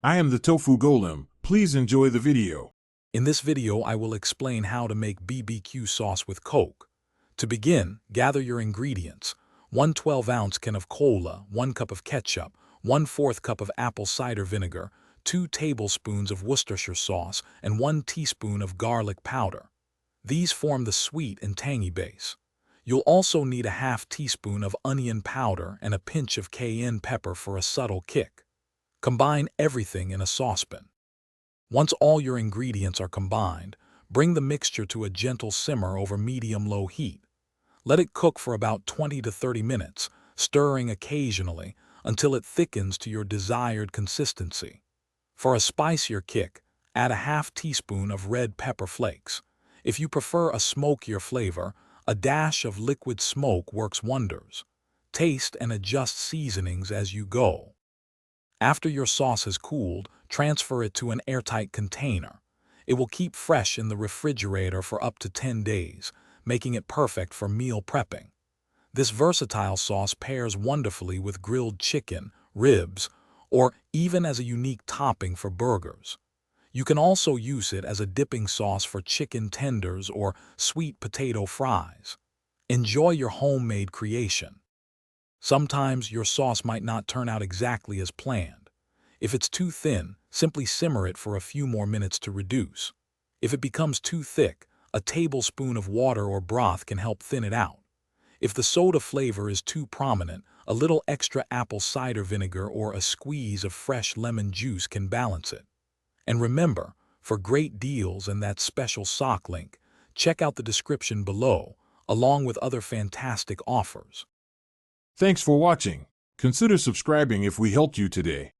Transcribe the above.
I am the Tofu Golem. Please enjoy the video. In this video, I will explain how to make BBQ sauce with Coke. To begin, gather your ingredients. 1 12-ounce can of cola, 1 cup of ketchup, 1/4 cup of apple cider vinegar, 2 tablespoons of Worcestershire sauce, and 1 teaspoon of garlic powder. These form the sweet and tangy base. You'll also need a 1/2 teaspoon of onion powder and a pinch of cayenne pepper for a subtle kick. Combine everything in a saucepan. Once all your ingredients are combined, bring the mixture to a gentle simmer over medium-low heat. Let it cook for about 20 to 30 minutes, stirring occasionally until it thickens to your desired consistency. For a spicier kick, add a 1/2 teaspoon of red pepper flakes. If you prefer a smokier flavor, a dash of liquid smoke works wonders. Taste and adjust seasonings as you go. After your sauce has cooled, transfer it to an airtight container. It will keep fresh in the refrigerator for up to 10 days, making it perfect for meal prepping. This versatile sauce pairs wonderfully with grilled chicken, ribs, or even as a unique topping for burgers. You can also use it as a dipping sauce for chicken tenders or sweet potato fries. Enjoy your homemade creation. Sometimes your sauce might not turn out exactly as planned. If it's too thin, simply simmer it for a few more minutes to reduce. If it becomes too thick, a tablespoon of water or broth can help thin it out. If the soda flavor is too prominent, a little extra apple cider vinegar or a squeeze of fresh lemon juice can balance it. And remember, for great deals and that special sock link, check out the description below, along with other fantastic offers. Thanks for watching. Consider subscribing if we helped you today.